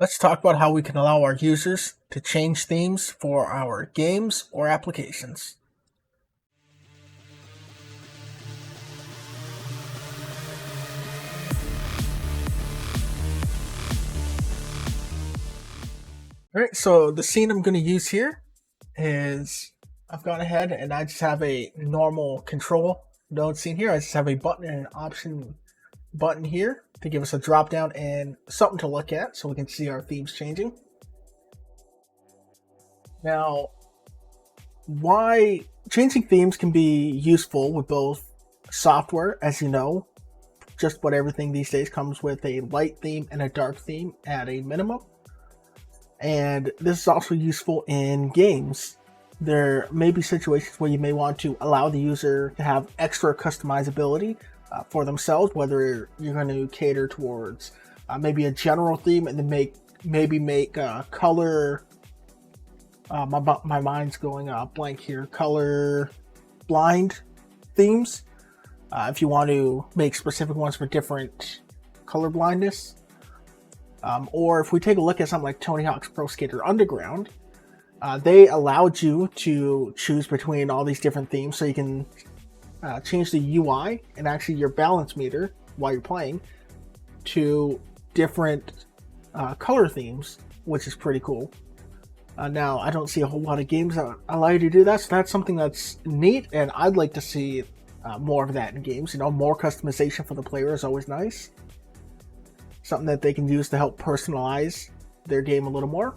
Let's talk about how we can allow our users to change themes for our games or applications. Alright, so the scene I'm going to use here is I've gone ahead and I just have a normal control node scene here. I just have a button and an option button here to give us a drop down and something to look at so we can see our themes changing. Now, why changing themes can be useful with both software, as you know, just about everything these days comes with a light theme and a dark theme at a minimum. And this is also useful in games. There may be situations where you may want to allow the user to have extra customizability for themselves, whether you're going to cater towards maybe a general theme and then make color. My mind's going blank here. Color blind themes. If you want to make specific ones for different color blindness. Or if we take a look at something like Tony Hawk's Pro Skater Underground, they allowed you to choose between all these different themes, so you can change the UI and actually your balance meter while you're playing to different color themes, which is pretty cool. Now, I don't see a whole lot of games that allow you to do that, so that's something that's neat, and I'd like to see more of that in games. You know, more customization for the player is always nice. Something that they can use to help personalize their game a little more.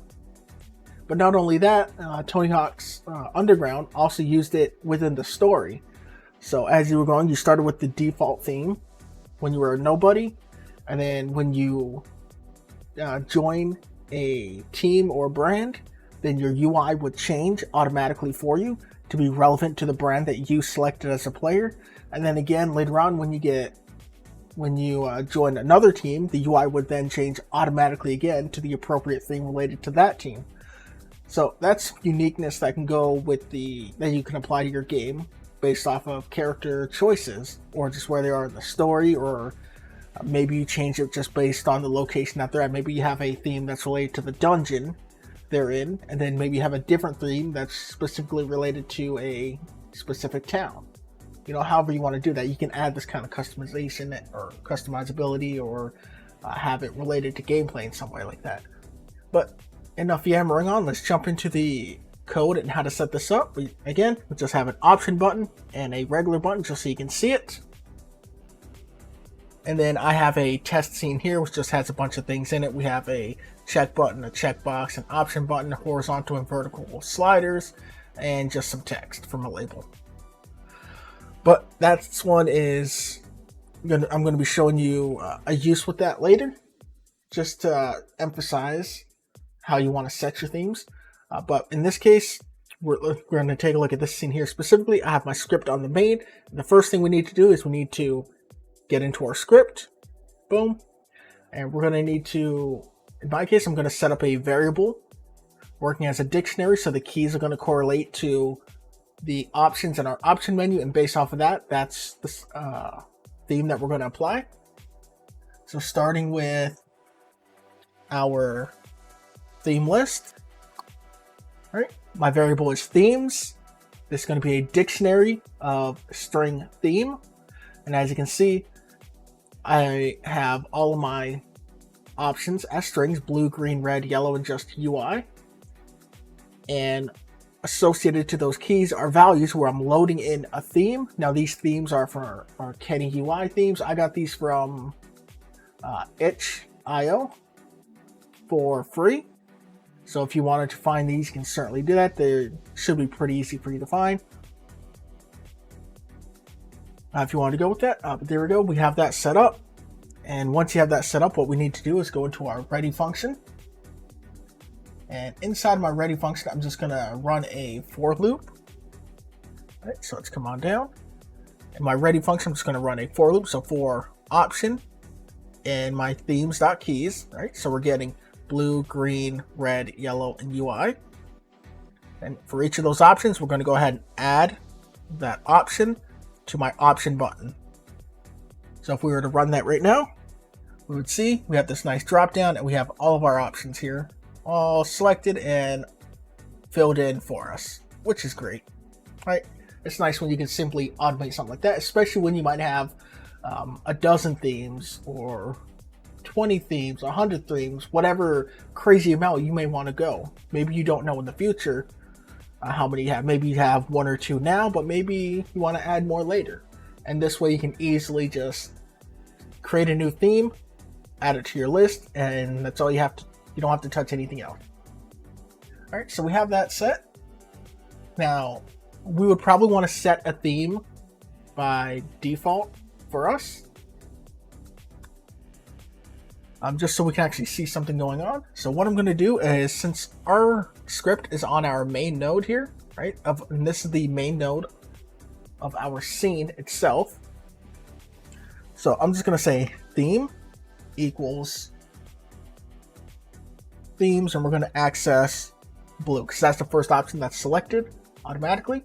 But not only that, Tony Hawk's Underground also used it within the story. So as you were going, you started with the default theme when you were a nobody, and then when you join a team or brand, then your UI would change automatically for you to be relevant to the brand that you selected as a player. And then again, later on, when you join another team, the UI would then change automatically again to the appropriate thing related to that team. So that's uniqueness that can go with that you can apply to your game based off of character choices, or just where they are in the story, or maybe you change it just based on the location that they're at. Maybe you have a theme that's related to the dungeon they're in, and then maybe you have a different theme that's specifically related to a specific town. You know, however you want to do that, you can add this kind of customization or customizability, or have it related to gameplay in some way like that. But enough yammering on, let's jump into the code and how to set this up. We just have an option button and a regular button just so you can see it. And then I have a test scene here which just has a bunch of things in it. We have a check button, a checkbox, an option button, horizontal and vertical sliders, and just some text from a label. But that's one is I'm going to be showing you a use with that later, just to emphasize how you want to set your themes. But in this case, we're going to take a look at this scene here specifically. I have my script on the main. The first thing we need to do is we need to get into our script. Boom. And we're going to need to, in my case, I'm going to set up a variable working as a dictionary, so the keys are going to correlate to the options in our option menu, and based off of that, that's the theme that we're going to apply. So starting with our theme list. All right, my variable is themes. This is going to be a dictionary of string theme, and as you can see, I have all of my options as strings: blue, green, red, yellow, and just UI. And associated to those keys are values where I'm loading in a theme. Now these themes are for our Kenny UI themes. I got these from itch.io for free. So if you wanted to find these, you can certainly do that. They should be pretty easy for you to find. If you want to go with that, but there we go. We have that set up. And once you have that set up, what we need to do is go into our ready function. And inside my ready function, I'm just going to run a for loop. All right, so let's come on down. In my ready function, I'm just going to run a for loop. So for option and my themes.keys, right? So we're getting blue, green, red, yellow, and UI. And for each of those options, we're going to go ahead and add that option to my option button. So if we were to run that right now, we would see we have this nice drop down and we have all of our options here all selected and filled in for us, which is great, right? It's nice when you can simply automate something like that, especially when you might have a dozen themes or 20 themes, 100 themes, whatever crazy amount you may want to go. Maybe you don't know in the future how many you have. Maybe you have 1 or 2 now, but maybe you want to add more later. And this way you can easily just create a new theme, add it to your list, and that's all you have to. You don't have to touch anything else. All right, so we have that set. Now, we would probably want to set a theme by default for us. Just so we can actually see something going on. So what I'm going to do is, since our script is on our main node here, right? And this is the main node of our scene itself. So I'm just going to say theme equals themes, and we're going to access blue because that's the first option that's selected automatically.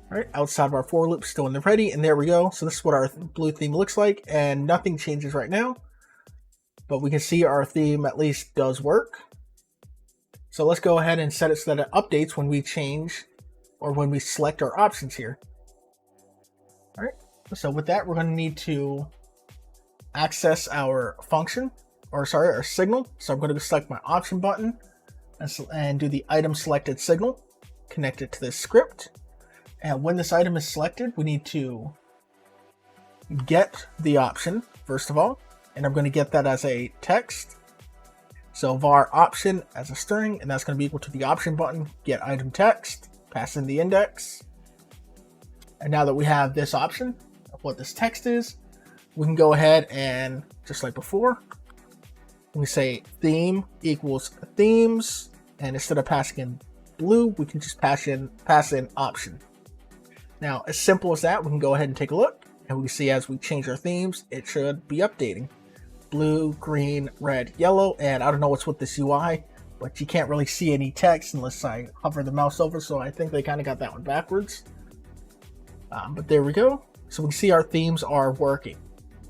All right, outside of our for loop, still in the ready, and there we go. So this is what our blue theme looks like, and nothing changes right now. But we can see our theme at least does work. So let's go ahead and set it so that it updates when we change or when we select our options here. All right, so with that, we're going to need to access our function, or sorry, our signal. So I'm going to select my option button and do the item selected signal, connect it to this script. And when this item is selected, we need to get the option, first of all. And I'm going to get that as a text. So var option as a string, and that's going to be equal to the option button, get item text, pass in the index. And now that we have this option of what this text is, we can go ahead and, just like before, we say theme equals themes, and instead of passing in blue, we can just pass in option. Now, as simple as that, we can go ahead and take a look, and we see as we change our themes, it should be updating. Blue, green, red, yellow, and I don't know what's with this UI, but you can't really see any text unless I hover the mouse over, so I think they kind of got that one backwards. But there we go. So we can see our themes are working.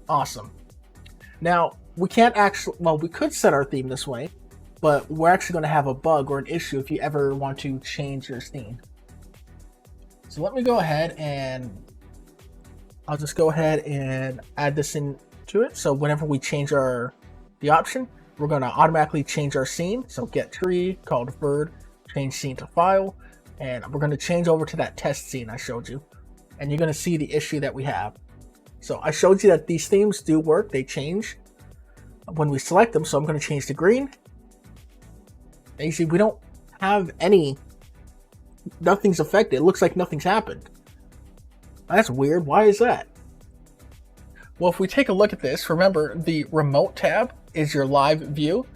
Awesome. Now, we can't actually, well, we could set our theme this way, but we're actually going to have a bug or an issue if you ever want to change your theme. So let me go ahead and I'll just go ahead and add this into it. So whenever we change the option, we're going to automatically change our scene. So get tree, call deferred, change scene to file, and we're going to change over to that test scene I showed you. And you're going to see the issue that we have. So I showed you that these themes do work. They change when we select them. So I'm going to change to green. And you see we don't have nothing's affected. It looks like nothing's happened. That's weird. Why is that? Well, if we take a look at this, remember the remote tab is your live view.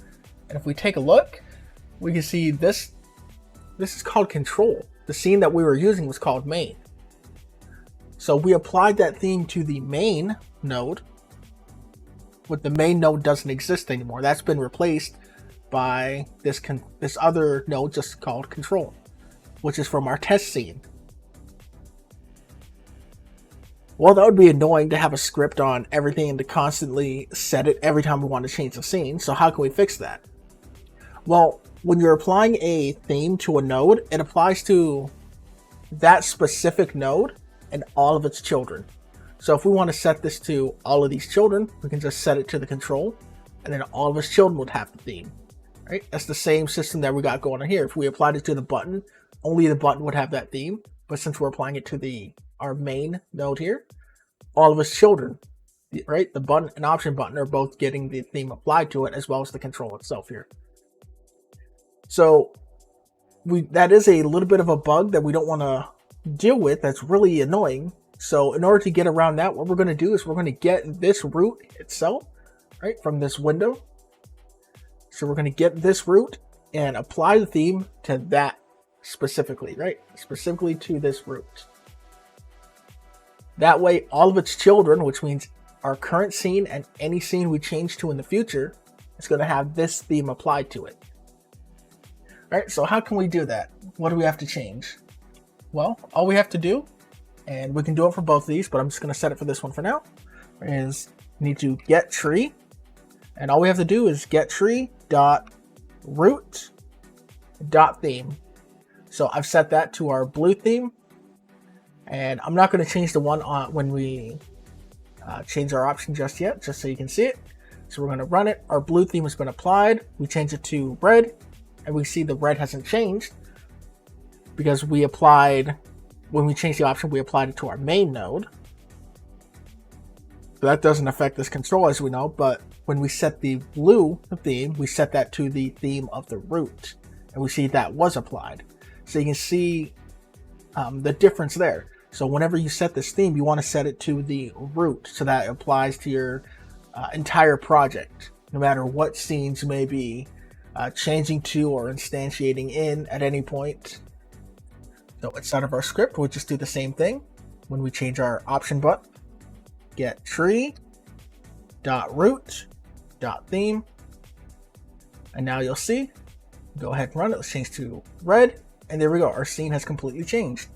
And if we take a look, we can see this. This is called control. The scene that we were using was called main. So we applied that theme to the main node, but the main node doesn't exist anymore. That's been replaced by this other node just called control, which is from our test scene. Well, that would be annoying to have a script on everything and to constantly set it every time we want to change the scene. So how can we fix that? Well, when you're applying a theme to a node, it applies to that specific node and all of its children. So if we want to set this to all of these children, we can just set it to the control, and then all of its children would have the theme. Right? That's the same system that we got going on here. If we applied it to the button, only the button would have that theme. But since we're applying it to our main node here, all of its children, right? The button and option button are both getting the theme applied to it, as well as the control itself here. So that is a little bit of a bug that we don't want to deal with. That's really annoying. So in order to get around that, what we're going to do is we're going to get this root itself, right, from this window. So we're going to get this root and apply the theme to that specifically, right? Specifically to this root. That way, all of its children, which means our current scene and any scene we change to in the future, is going to have this theme applied to it. All right, so how can we do that? What do we have to change? Well, all we have to do, and we can do it for both of these, but I'm just going to set it for this one for now, is you need to get tree, and all we have to do is get tree dot root dot theme. So I've set that to our blue theme, and I'm not going to change the one on when we change our option just yet, just so you can see it. So we're going to run it. Our blue theme has been applied. We change it to red, and we see the red hasn't changed because we applied, when we changed the option, we applied it to our main node. So that doesn't affect this control, as we know, but when we set the blue theme, we set that to the theme of the root, and we see that was applied. So you can see the difference there. So whenever you set this theme, you want to set it to the root so that it applies to your entire project, no matter what scenes you may be changing to or instantiating in at any point. So inside of our script, we'll just do the same thing. When we change our option button, get tree.root.theme, and now you'll see, go ahead and run it. Let's change to red, and there we go. Our scene has completely changed.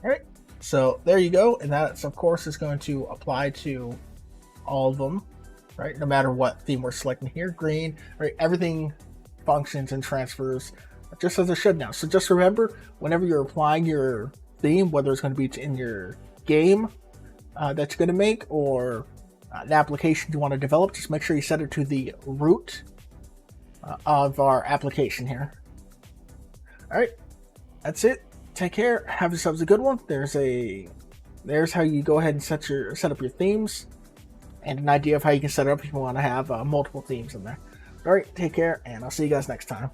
All right, so there you go, and that's of course is going to apply to all of them, right? No matter what theme we're selecting here, green, right? Everything functions and transfers just as it should now. So just remember, whenever you're applying your theme, whether it's going to be in your game that you're going to make or an application you want to develop, just make sure you set it to the root of our application here. All right, that's it. Take care. Have yourselves a good one. There's how you go ahead and set up your themes, and an idea of how you can set it up if you want to have multiple themes in there. All right, take care, and I'll see you guys next time.